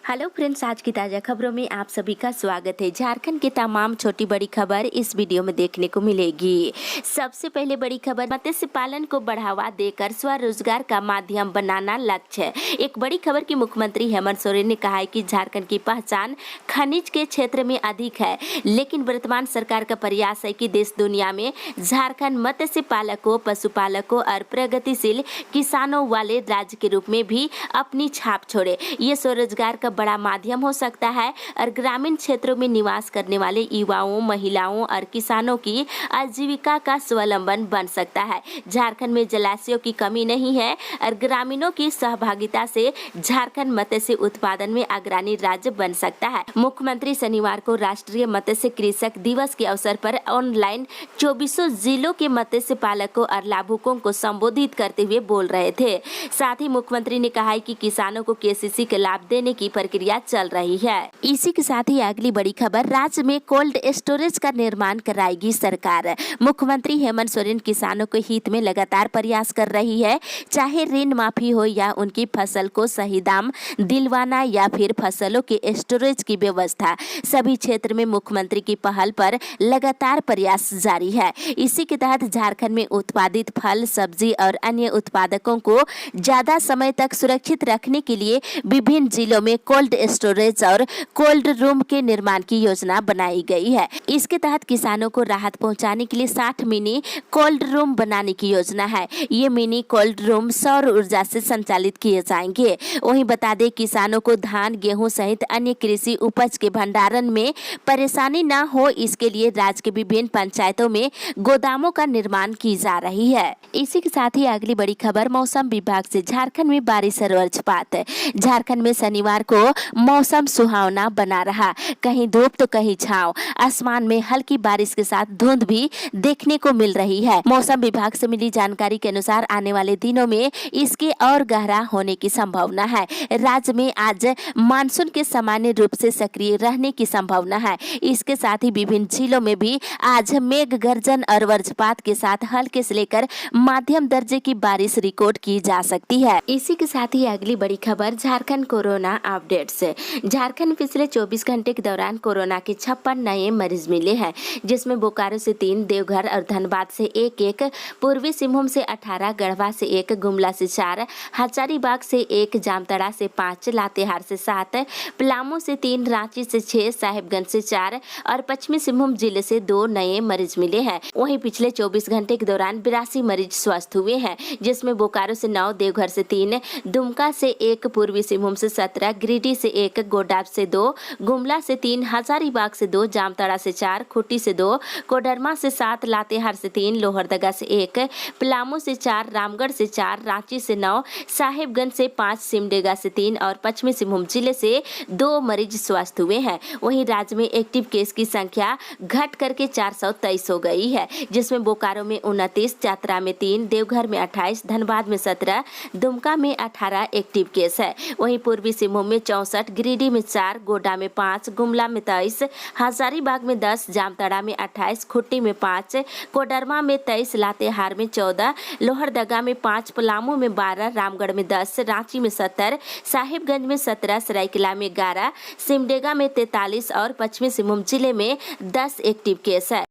Hello friends, आज की ताज़ा खबरों में आप सभी का स्वागत है। झारखंड की तमाम छोटी बड़ी खबर इस वीडियो में देखने को मिलेगी। सबसे पहले बड़ी खबर, मत्स्य पालन को बढ़ावा देकर स्वरोजगार का माध्यम बनाना लक्ष्य है। एक बड़ी खबर की मुख्यमंत्री हेमंत सोरेन ने कहा है कि झारखंड की पहचान खनिज के क्षेत्र में अधिक है, लेकिन वर्तमान सरकार का प्रयास है कि देश दुनिया में झारखंड मत्स्य पालकों, पशुपालकों और प्रगतिशील किसानों वाले राज्य के रूप में भी अपनी छाप छोड़े। ये स्वरोजगार का बड़ा माध्यम हो सकता है और ग्रामीण क्षेत्रों में निवास करने वाले युवाओं, महिलाओं और किसानों की आजीविका का स्वावलंबन बन सकता है। झारखंड में जलाशयों की कमी नहीं है और ग्रामीणों की सहभागिता से झारखंड मत्स्य उत्पादन में अग्रणी राज्य बन सकता है। मुख्यमंत्री शनिवार को राष्ट्रीय मत्स्य कृषक दिवस के अवसर पर ऑनलाइन 24 जिलों के मत्स्य पालकों और लाभुकों को संबोधित करते हुए बोल रहे थे। साथ ही मुख्यमंत्री ने कहा है कि किसानों को केसीसी के लाभ देने की प्रक्रिया चल रही है। इसी के साथ ही अगली बड़ी खबर, राज्य में कोल्ड स्टोरेज का निर्माण कराएगी सरकार। मुख्यमंत्री हेमंत सोरेन किसानों के हित में लगातार प्रयास कर रही है, चाहे ऋण माफी हो या उनकी फसल को सही दाम दिलवाना या फिर फसलों के स्टोरेज की व्यवस्था। सभी क्षेत्र में मुख्यमंत्री की पहल पर लगातार प्रयास जारी है। इसी के तहत झारखंड में उत्पादित फल, सब्जी और अन्य उत्पादकों को ज्यादा समय तक सुरक्षित रखने के लिए विभिन्न जिलों में कोल्ड स्टोरेज और कोल्ड रूम के निर्माण की योजना बनाई गई है। इसके तहत किसानों को राहत पहुंचाने के लिए 60 मिनी कोल्ड रूम बनाने की योजना है। ये मिनी कोल्ड रूम सौर ऊर्जा से संचालित किए जाएंगे। वहीं बता दें, किसानों को धान, गेहूं सहित अन्य कृषि उपज के भंडारण में परेशानी न हो, इसके लिए राज्य के विभिन्न पंचायतों में गोदामों का निर्माण की जा रही है। इसी के साथ ही अगली बड़ी खबर, मौसम विभाग से झारखंड में बारिश और वज्रपात। झारखंड में शनिवार को मौसम सुहावना बना रहा, कहीं धूप तो कहीं छांव। आसमान में हल्की बारिश के साथ धुंध भी देखने को मिल रही है। मौसम विभाग से मिली जानकारी के अनुसार आने वाले दिनों में इसके और गहरा होने की संभावना है। राज्य में आज मानसून के सामान्य रूप से सक्रिय रहने की संभावना है। इसके साथ ही विभिन्न जिलों में भी आज मेघ गर्जन और वज्रपात के साथ हल्के से लेकर मध्यम दर्जे की बारिश रिकॉर्ड की जा सकती है। इसी के साथ ही अगली बड़ी खबर, झारखंड कोरोना अपडेट्स। झारखंड पिछले 24 घंटे के दौरान कोरोना के 56 नए मरीज मिले हैं, जिसमें बोकारो से 3, देवघर और धनबाद से 1, पूर्वी सिंहभूम से 18, गढ़वा से 1, गुमला से 4, हजारीबाग से 1, जामताड़ा से 5, लातेहार से 7, पलामू से 3, रांची से 6, साहिबगंज से 4 और पश्चिमी सिंहभूम जिले से 2 नए मरीज मिले हैं। वहीं पिछले 24 घंटे के दौरान 82 मरीज स्वस्थ हुए हैं, जिसमें बोकारो से 9, देवघर से 3, दुमका से 1, पूर्वी सिंहभूम से 17, गिरिडीह से 1, गोड्डा से 2, गुमला से 3, हजारीबाग से 2, जामताड़ा से 4, खूंटी से 2, कोडरमा से 7, लातेहार से 3, लोहरदगा से 1, पलामू से 4, रामगढ़ से 4, रांची से 9, साहिबगंज से 5, सिमडेगा से 3 और पश्चिमी सिंहभूम जिले से 2 मरीज स्वस्थ हुए हैं। वहीं राज्य में एक्टिव केस की संख्या घट करके 423 हो गई है, जिसमें बोकारो में 29, चतरा में 3, देवघर में 28, धनबाद में 17, दुमका में 18 एक्टिव केस है। वहीं पूर्वी सिंहभूम में 64, गिरिडीह में 4, गोड्डा में 5, गुमला में 23, हजारीबाग में 10, जामताड़ा में 28, खूंटी में 5, कोडरमा में 23, लातेहार में 14, लोहरदगा में 5, पलामू में 12, रामगढ़ में 10, रांची में 70, साहिबगंज में 17, सरायकेला में 11, सिमडेगा में 43 और पश्चिमी सिंहभूम जिले में 10 एक्टिव केस है।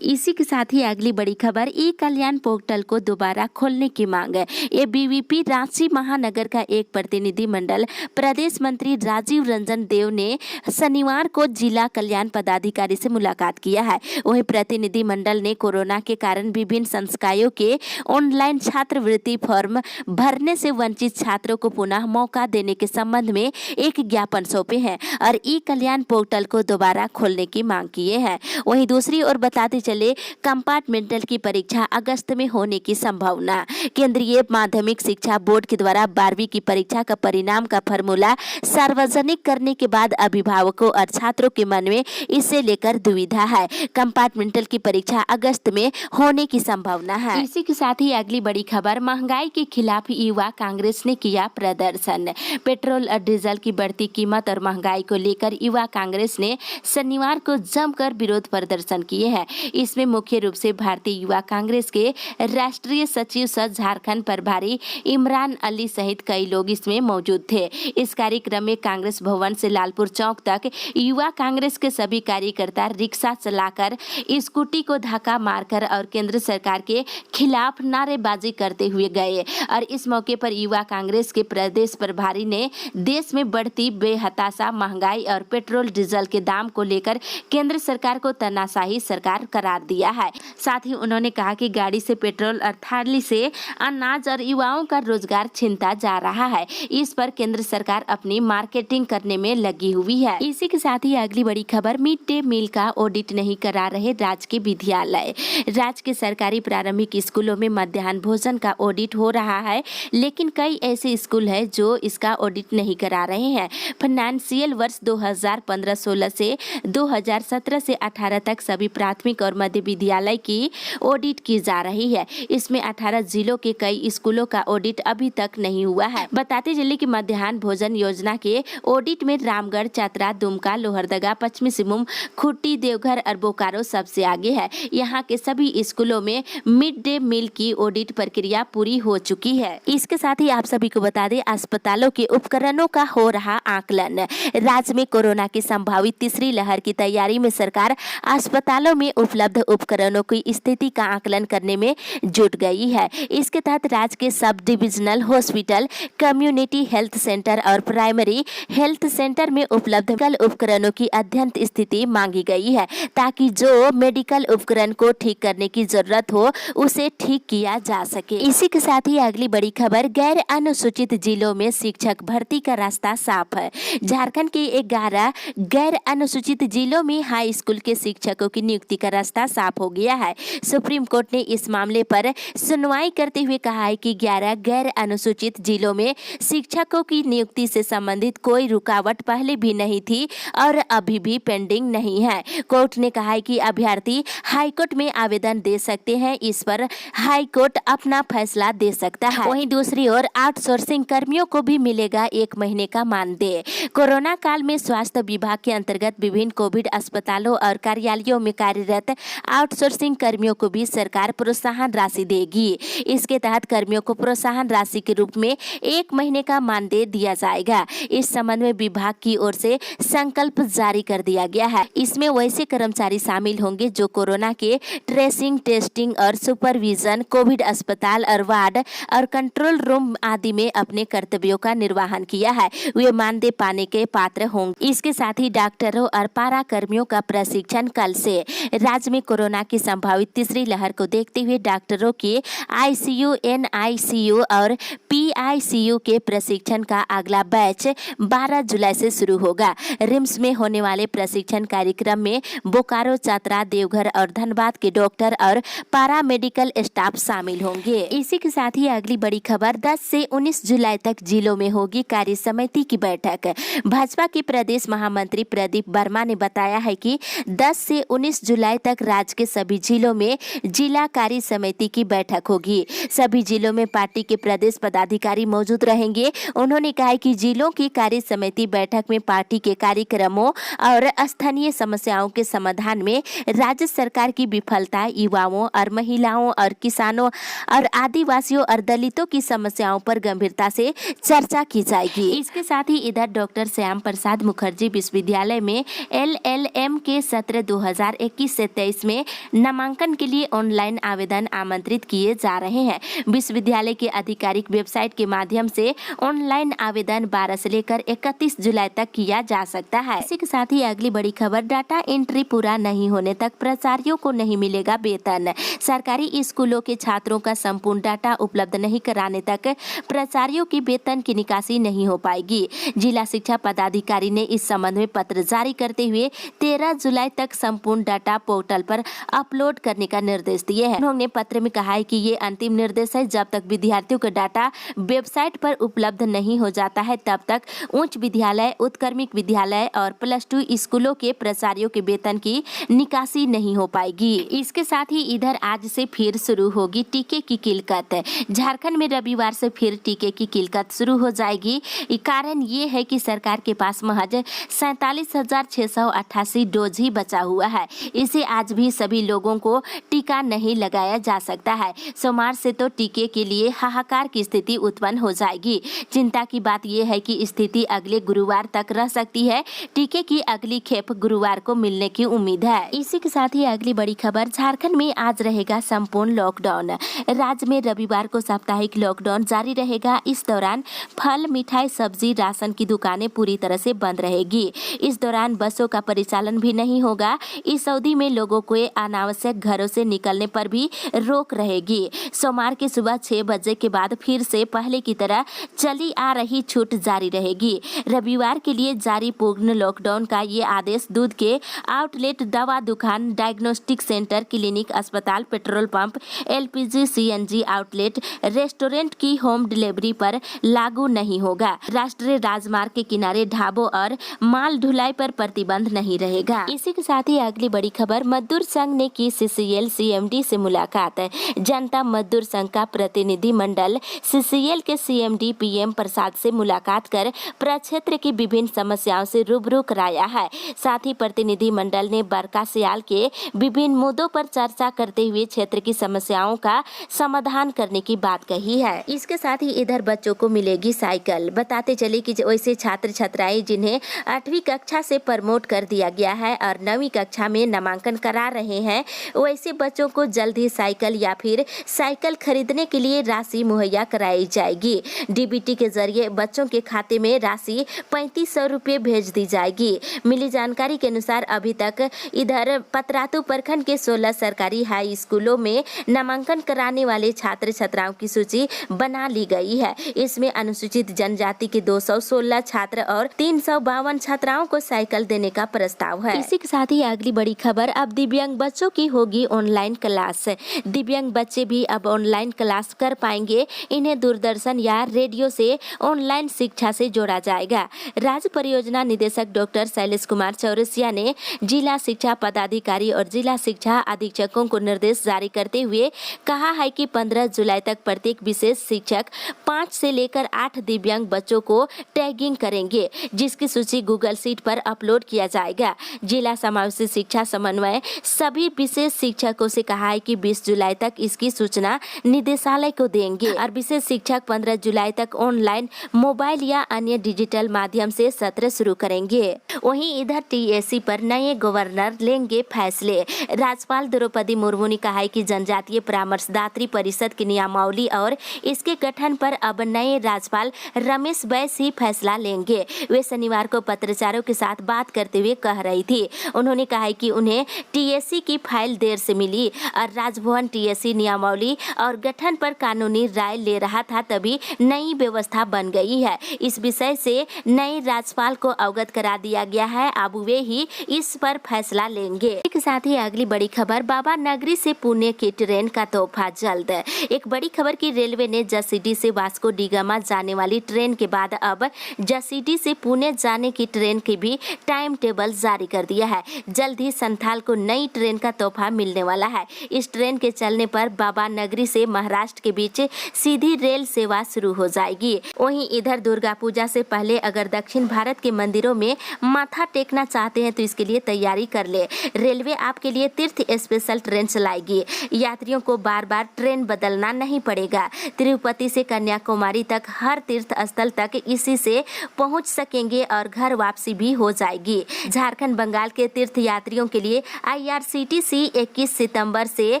इसी के साथ ही अगली बड़ी खबर, ई कल्याण पोर्टल को दोबारा खोलने की मांग है। एबीवीपी रांची महानगर का एक प्रतिनिधि मंडल प्रदेश मंत्री राजीव रंजन देव ने शनिवार को जिला कल्याण पदाधिकारी से मुलाकात किया है। वहीं प्रतिनिधि मंडल ने कोरोना के कारण विभिन्न संकायों के ऑनलाइन छात्रवृत्ति फॉर्म भरने से वंचित छात्रों को पुनः मौका देने के संबंध में एक ज्ञापन सौंपे हैं और ई कल्याण पोर्टल को दोबारा खोलने की मांग किए हैं। वहीं दूसरी ओर बताते चले, कंपार्टमेंटल की परीक्षा अगस्त में होने की संभावना। केंद्रीय माध्यमिक शिक्षा बोर्ड के द्वारा 12वीं की परीक्षा का परिणाम का फॉर्मूला सार्वजनिक करने के बाद अभिभावकों और छात्रों के मन में इसे लेकर दुविधा है। कंपार्टमेंटल की परीक्षा अगस्त में होने की संभावना है। इसी के साथ ही अगली बड़ी खबर, महंगाई के खिलाफ युवा कांग्रेस ने किया प्रदर्शन। पेट्रोल और डीजल की बढ़ती कीमत और महंगाई को लेकर युवा कांग्रेस ने शनिवार को जमकर विरोध प्रदर्शन किए हैं। इसमें मुख्य रूप से भारतीय युवा कांग्रेस के राष्ट्रीय सचिव सह झारखंड प्रभारी इमरान अली सहित कई लोग इसमें मौजूद थे। इस कार्यक्रम में कांग्रेस भवन से लालपुर चौक तक युवा कांग्रेस के सभी कार्यकर्ता रिक्शा चलाकर, स्कूटी को धक्का मारकर और केंद्र सरकार के खिलाफ नारेबाजी करते हुए गए। और इस मौके पर युवा कांग्रेस के प्रदेश प्रभारी ने देश में बढ़ती बेहताशा, महंगाई और पेट्रोल डीजल के दाम को लेकर केंद्र सरकार को तानाशाही सरकार करार दिया है। साथ ही उन्होंने कहा कि गाड़ी से पेट्रोल और थाली से अनाज और युवाओं का रोजगार छीनता जा रहा है। इस पर केंद्र सरकार अपनी मार्केटिंग करने में लगी हुई है। इसी के साथ ही अगली बड़ी खबर, मिड डे मील का ऑडिट नहीं करा रहे राज्य के विद्यालय। राज्य के सरकारी प्रारंभिक स्कूलों में मध्याह्न भोजन का ऑडिट हो रहा है, लेकिन कई ऐसे स्कूल हैं जो इसका ऑडिट नहीं करा रहे हैं। फाइनेंशियल वर्ष 2015-16 से 2017 से 18 तक सभी प्राथमिक और मध्य विद्यालय की ऑडिट की जा रही है। इसमें 18 जिलों के कई स्कूलों का ऑडिट अभी तक नहीं हुआ है। बताते चले कि मध्याह्न भोजन योजना के ऑडिट में रामगढ़, चतरा, दुमका, लोहरदगा, पश्चिमी सिंहभूम, खुट्टी, देवघर और बोकारो सबसे आगे है। यहाँ के सभी स्कूलों में मिड डे मील की ऑडिट प्रक्रिया पूरी हो चुकी है। इसके साथ ही आप सभी को बता दें, अस्पतालों के उपकरणों का हो रहा आकलन। राज्य में कोरोना की संभावित तीसरी लहर की तैयारी में सरकार अस्पतालों में उपलब्ध उपकरणों की स्थिति का आकलन करने में जुट गई है। इसके तहत राज्य के sub divisional hospital, community health centre और प्राइमरी हेल्थ सेंटर में उपलब्ध मेडिकल उपकरणों की अध्ययन स्थिति मांगी गई है, ताकि जो मेडिकल उपकरण को ठीक करने की जरूरत हो उसे ठीक किया जा सके। इसी के साथ ही अगली बड़ी खबर, गैर अनुसूचित जिलों में शिक्षक भर्ती का रास्ता साफ है। झारखंड के 11 गैर अनुसूचित जिलों में हाई स्कूल के शिक्षकों की नियुक्ति का रास्ता साफ हो गया है। सुप्रीम कोर्ट ने इस मामले पर सुनवाई करते हुए कहा है कि 11 गैर अनुसूचित जिलों में शिक्षकों की नियुक्ति से संबंधित कोई रुकावट पहले भी नहीं थी और अभी भी पेंडिंग नहीं है। कोर्ट ने कहा है कि अभ्यर्थी हाईकोर्ट में आवेदन दे सकते हैं, इस पर हाईकोर्ट अपना फैसला दे सकता है। वहीं दूसरी ओर आउटसोर्सिंग कर्मियों को भी मिलेगा 1 महीने का मानदेय। कोरोना काल में स्वास्थ्य विभाग के अंतर्गत विभिन्न कोविड अस्पतालों और कार्यालयों में कार्यरत आउटसोर्सिंग कर्मियों को भी सरकार प्रोत्साहन राशि देगी। इसके तहत कर्मियों को प्रोत्साहन राशि के रूप में 1 महीने का मानदेय दिया जाएगा। इस संबंध में विभाग की ओर से संकल्प जारी कर दिया गया है। इसमें वैसे कर्मचारी शामिल होंगे जो कोरोना के ट्रेसिंग, टेस्टिंग और सुपरविजन, कोविड अस्पताल और वार्ड और कंट्रोल रूम आदि में अपने कर्तव्यों का निर्वहन किया है, वे मानदेय पाने के पात्र होंगे। इसके साथ ही डॉक्टरों और पारा कर्मियों का प्रशिक्षण कल से। राज्य में कोरोना की संभावित तीसरी लहर को देखते हुए डॉक्टरों के आईसीयू, एनआईसीयू और पीआईसीयू के प्रशिक्षण का अगला बैच 12 जुलाई से शुरू होगा। रिम्स में होने वाले प्रशिक्षण कार्यक्रम में बोकारो, चतरा, देवघर और धनबाद के डॉक्टर और पारा मेडिकल स्टाफ शामिल होंगे। इसी के साथ ही अगली बड़ी खबर, 10 से 19 जुलाई तक जिलों में होगी कार्य समिति की बैठक। भाजपा के प्रदेश महामंत्री प्रदीप वर्मा ने बताया है कि 10 से 19 जुलाई तक राज्य के सभी जिलों में जिला कार्य समिति की बैठक होगी। सभी जिलों में पार्टी के प्रदेश पदाधिकारी मौजूद रहेंगे। उन्होंने कहा कि जिलों की कार्य समिति बैठक में पार्टी के कार्यक्रमों और स्थानीय समस्याओं के समाधान में राज्य सरकार की विफलता, युवाओं और महिलाओं और किसानों और आदिवासियों और दलितों की समस्याओं पर गंभीरता से चर्चा की जाएगी। इसके साथ ही इधर डॉक्टर श्याम प्रसाद मुखर्जी विश्वविद्यालय में LLM के सत्र 2021 से 23 में नामांकन के लिए ऑनलाइन आवेदन आमंत्रित किए जा रहे हैं। विश्वविद्यालय के आधिकारिक वेबसाइट के माध्यम से ऑनलाइन आवेदन 12 से लेकर 31 जुलाई तक किया जा सकता है। इसी के साथ ही अगली बड़ी खबर, डाटा एंट्री पूरा नहीं होने तक प्राचार्यों को नहीं मिलेगा वेतन। सरकारी स्कूलों के छात्रों का संपूर्ण डाटा उपलब्ध नहीं कराने तक प्राचार्यों की वेतन की निकासी नहीं हो पाएगी। जिला शिक्षा पदाधिकारी ने इस संबंध में पत्र जारी करते हुए 13 जुलाई तक संपूर्ण डाटा पोर्टल पर अपलोड करने का निर्देश दिए हैं। उन्होंने पत्र में कहा है कि ये अंतिम निर्देश है। जब तक विद्यार्थियों का डाटा वेबसाइट पर उपलब्ध नहीं हो जाता है तब तक उच्च विद्यालय, उत्क्रमिक विद्यालय और +2 स्कूलों के प्राचार्यों के वेतन की निकासी नहीं हो पाएगी। इसके साथ ही इधर आज से फिर शुरू होगी टीके की किल्लत। झारखंड में रविवार से फिर टीके की किल्लत शुरू हो जाएगी। कारण ये है कि सरकार के पास महज 47,688 डोज ही बचा हुआ है। इसे आज आज भी सभी लोगों को टीका नहीं लगाया जा सकता है। सोमवार से तो टीके के लिए हाहाकार की स्थिति उत्पन्न हो जाएगी। चिंता की बात यह है कि स्थिति अगले गुरुवार तक रह सकती है। टीके की अगली खेप गुरुवार को मिलने की उम्मीद है। इसी के साथ ही अगली बड़ी खबर, झारखंड में आज रहेगा संपूर्ण लॉकडाउन। राज्य में रविवार को साप्ताहिक लॉकडाउन जारी रहेगा। इस दौरान फल, मिठाई, सब्जी, राशन की दुकानें पूरी तरह से बंद रहेगी। इस दौरान बसों का परिचालन भी नहीं होगा। इस अवधि में लोगों को अनावश्यक घरों से निकलने पर भी रोक रहेगी। सोमवार की सुबह 6 बजे के बाद फिर से पहले की तरह चली आ रही छूट जारी रहेगी। रविवार के लिए जारी पूर्ण लॉकडाउन का ये आदेश दूध के आउटलेट, दवा दुकान, डायग्नोस्टिक सेंटर, क्लिनिक, अस्पताल, petrol pump, LPG, CNG outlet, restaurant की होम डिलीवरी पर लागू नहीं होगा। राष्ट्रीय राजमार्ग के किनारे ढाबों और माल ढुलाई पर प्रतिबंध नहीं रहेगा। इसी के साथ ही अगली बड़ी खबर, मजदूर संघ ने की सीसीएल सीएमडी से मुलाकात। जनता मजदूर संघ का प्रतिनिधि मंडल सीसीएल के सीएमडी पीएम प्रसाद से मुलाकात कर प्रक्षेत्र की विभिन्न समस्याओं से रूबरू कराया है। साथ ही प्रतिनिधि मंडल ने बरका सियाल के विभिन्न मुद्दों पर चर्चा करते हुए क्षेत्र की समस्याओं का समाधान करने की बात कही है। इसके साथ ही इधर बच्चों को मिलेगी साइकिल। बताते चले कि वैसे छात्र छात्राएं जिन्हें 8वीं कक्षा से प्रमोट कर दिया गया है और 9वीं कक्षा में नामांकन करा रहे हैं, वैसे बच्चों को जल्द ही साइकिल या फिर साइकिल खरीदने के लिए राशि मुहैया कराई जाएगी। डीबीटी के जरिए बच्चों के खाते में राशि 3500 रुपये भेज दी जाएगी। मिली जानकारी के अनुसार अभी तक इधर पतरातू प्रखंड के 16 सरकारी हाई स्कूलों में नामांकन कराने वाले छात्र छात्राओं की सूची बना ली गई है। इसमें अनुसूचित जनजाति के 216 छात्र और 352 छात्राओं को साइकिल देने का प्रस्ताव है। इसी के साथ ही अगली बड़ी खबर, अब दिव्यांग बच्चों की होगी ऑनलाइन क्लास। दिव्यांग बच्चे भी अब ऑनलाइन क्लास कर पाएंगे। इन्हें दूरदर्शन या रेडियो से ऑनलाइन शिक्षा से जोड़ा जाएगा। राज्य परियोजना निदेशक डॉक्टर शैलेश कुमार चौरसिया ने जिला शिक्षा पदाधिकारी और जिला शिक्षा अधीक्षकों को निर्देश जारी करते हुए कहा है कि 15 जुलाई तक प्रत्येक विशेष शिक्षक 5 से लेकर 8 दिव्यांग बच्चों को टैगिंग करेंगे, जिसकी सूची गूगल शीट पर अपलोड किया जाएगा। जिला समावेशी शिक्षा समन्वय सभी विशेष शिक्षकों से कहा है कि 20 जुलाई तक इसकी सूचना निदेशालय को देंगे और विशेष शिक्षक 15 जुलाई तक ऑनलाइन, मोबाइल या अन्य डिजिटल माध्यम से सत्र शुरू करेंगे। वहीं इधर टीएसी पर नए गवर्नर लेंगे फैसले। राज्यपाल द्रौपदी मुर्मू ने कहा है कि जनजातीय परामर्शदात्री परिषद की नियमावली और इसके गठन पर अब नए राज्यपाल रमेश बैस ही फैसला लेंगे। वे शनिवार को पत्रकारों के साथ बात करते हुए कह रही थी। उन्होंने कहा है कि उन्हें टीएसी की फाइल देर से मिली और राजभवन टीएसी नियमावली और गठन पर कानूनी राय ले रहा था, तभी नई व्यवस्था बन गई है। इस विषय से नए राज्यपाल को अवगत करा दिया गया है। अब वे ही इस पर फैसला लेंगे। इसके साथ ही अगली बड़ी खबर, बाबा नगरी से पुणे की ट्रेन का तोहफा जल्द। एक बड़ी खबर की रेलवे ने जसीडीह से वास्को डी गामा जाने वाली ट्रेन के बाद अब जसीडीह से पुणे जाने की ट्रेन की भी टाइम टेबल जारी कर दिया है। जल्द ही संथाल को नई ट्रेन का तोहफा मिलने वाला है। इस ट्रेन के चलने पर बाबा नगरी से महाराष्ट्र के बीच सीधी रेल सेवा शुरू हो जाएगी। वहीं इधर दुर्गा पूजा से पहले अगर दक्षिण भारत के मंदिरों में माथा टेकना चाहते हैं तो इसके लिए तैयारी कर ले। रेलवे आपके लिए तीर्थ स्पेशल ट्रेन चलाएगी। यात्रियों को बार बार ट्रेन बदलना नहीं पड़ेगा। तिरुपति से कन्याकुमारी तक हर तीर्थ स्थल तक इसी से पहुंच सकेंगे और घर वापसी भी हो जाएगी। झारखंड बंगाल के तीर्थ यात्रियों के लिए IRCTC 21 सितंबर से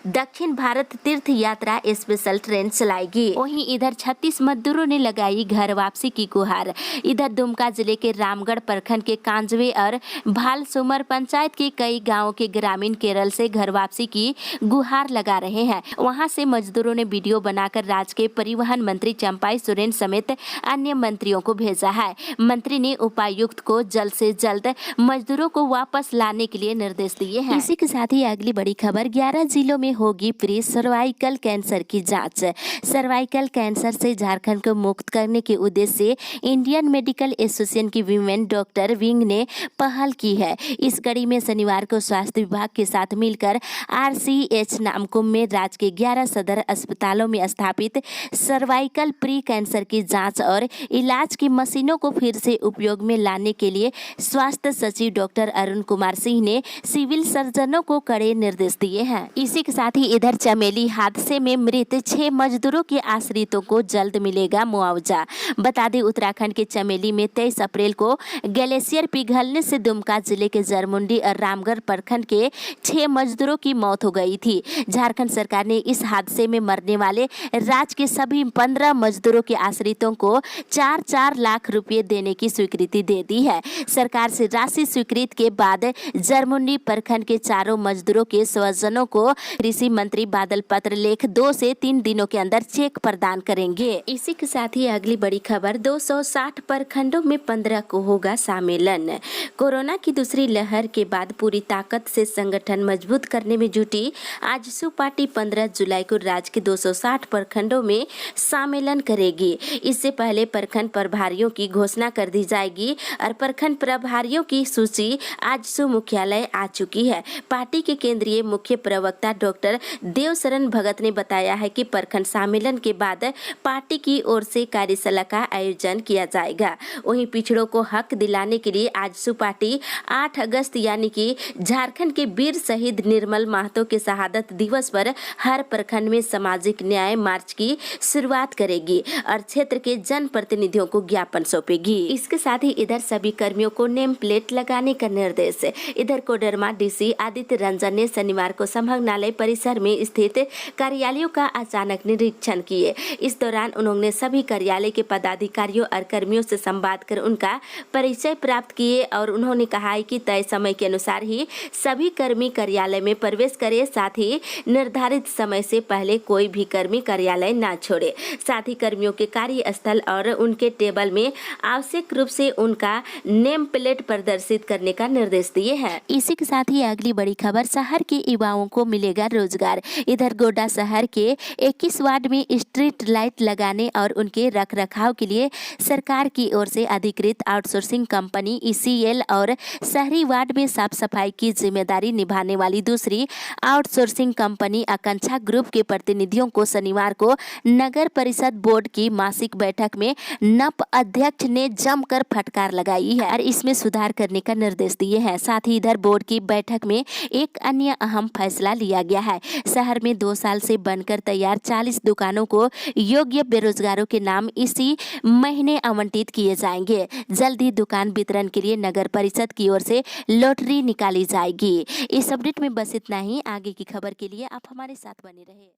दक्षिण भारत तीर्थ यात्रा स्पेशल ट्रेन चलाएगी। वहीं इधर 36 मजदूरों ने लगाई घर वापसी की गुहार। इधर दुमका जिले के रामगढ़ प्रखंड के कांजवे और भालसुमर पंचायत के कई गांवों के ग्रामीण केरल से घर वापसी की गुहार लगा रहे हैं। वहां से मजदूरों ने वीडियो बनाकर राज्य के परिवहन मंत्री चंपाई सोरेन समेत अन्य मंत्रियों को भेजा है। मंत्री ने उपायुक्त को जल्द से जल्द मजदूरों को वापस लाने के लिए निर्देश दिए हैं। इसी के साथ ही अगली बड़ी खबर, 11 जिलों में होगी फ्री सर्वाइकल कैंसर की जांच। सर्वाइकल कैंसर से झारखंड को मुक्त करने के उद्देश्य से इंडियन मेडिकल एसोसिएशन की वीमेन डॉक्टर विंग ने पहल की है। इस कड़ी में शनिवार को स्वास्थ्य विभाग के साथ मिलकर RCH नामकुम में राज्य के 11 सदर अस्पतालों में स्थापित सर्वाइकल प्री कैंसर की जांच और इलाज की मशीनों को फिर से उपयोग में लाने के लिए स्वास्थ्य सचिव डॉक्टर अरुण कुमार सिंह ने सिविल सर्जनों को कड़े निर्देश दिए हैं। इसी के साथ ही इधर चमेली हादसे में मृत 6 मजदूरों के आश्रितों को जल्द मिलेगा मुआवजा। बता दें उत्तराखंड के चमेली में 23 अप्रैल को ग्लेशियर पिघलने से दुमका जिले के जरमुंडी और रामगढ़ प्रखंड के 6 मजदूरों की मौत हो गई थी। झारखंड सरकार ने इस हादसे में मरने वाले राज्य के सभी 15 मजदूरों के आश्रितों को 4-4 लाख रुपए देने की स्वीकृति दे दी है। सरकार से राशि स्वीकृत के बाद जरमुंडी प्रखंड के चारों मजदूरों के स्वजनों को कृषि मंत्री बादल पत्र लेख 2 से 3 दिनों के अंदर चेक प्रदान करेंगे। इसी के साथ ही अगली बड़ी खबर 260 प्रखंडों में 15 को होगा सम्मेलन। कोरोना की दूसरी लहर के बाद पूरी ताकत से संगठन मजबूत करने में जुटी आजसू पार्टी 15 जुलाई को राज्य के 260 प्रखंडों में सम्मेलन करेगी। इससे पहले प्रखंड प्रभारियों की घोषणा कर दी जाएगी और प्रखंड प्रभारियों की सूची आजसू मुख्यालय आ चुकी है। पार्टी के केंद्रीय मुख्य प्रवक्ता डॉक्टर देवशरण भगत ने बताया है कि प्रखंड सम्मेलन के बाद पार्टी की ओर से कार्यशाला का आयोजन किया जाएगा। वहीं पिछड़ों को हक दिलाने के लिए आजसू पार्टी 8 अगस्त यानी कि झारखंड के वीर शहीद निर्मल महतो के शहादत दिवस पर हर प्रखंड में सामाजिक न्याय मार्च की शुरुआत करेगी और क्षेत्र के जन प्रतिनिधियों को ज्ञापन सौंपेगी। इसके साथ ही इधर सभी कर्मियों को नेम प्लेट लगाने का निर्देश। इधर कोडरमा डीसी आदित्य रंजन ने शनिवार को संभागनालय परिसर में स्थित कार्यालयों का अचानक निरीक्षण किए। इस दौरान उन्होंने सभी कार्यालय के पदाधिकारियों और कर्मियों से संवाद कर उनका परिचय प्राप्त किए और उन्होंने कहा है कि तय समय के अनुसार ही सभी कर्मी कार्यालय में प्रवेश करें, साथ ही निर्धारित समय से पहले कोई भी कर्मी कार्यालय न छोड़े। साथ ही कर्मियों के कार्यस्थल और उनके टेबल में आवश्यक रूप से उनका नेम प्लेट प्रदर्शित करने का निर्देश दिए हैं। इसी के साथ ही अगली बड़ी खबर शहर के युवाओं को मिलेगा रोजगार। इधर गोड्डा शहर के 21 वार्ड में स्ट्रीट लाइट लगाने और उनके रखरखाव के लिए सरकार की ओर से अधिकृत आउटसोर्सिंग कंपनी ECL और शहरी वार्ड में साफ सफाई की जिम्मेदारी निभाने वाली दूसरी आउटसोर्सिंग कंपनी आकांक्षा ग्रुप के प्रतिनिधियों को शनिवार को नगर परिषद बोर्ड की मासिक बैठक में नप अध्यक्ष ने जमकर फटकार लगाई है और इसमें सुधार करने का निर्देश दिए हैं। साथ ही इधर बोर्ड की बैठक में एक अन्य अहम फैसला लिया गया है। शहर में 2 साल से बनकर तैयार 40 दुकानों को योग्य बेरोजगारों के नाम इसी महीने आवंटित किए जाएंगे। जल्द ही दुकान वितरण के लिए नगर परिषद की ओर से लॉटरी निकाली जाएगी। इस अपडेट में बस इतना ही। आगे की खबर के लिए आप हमारे साथ बने रहे।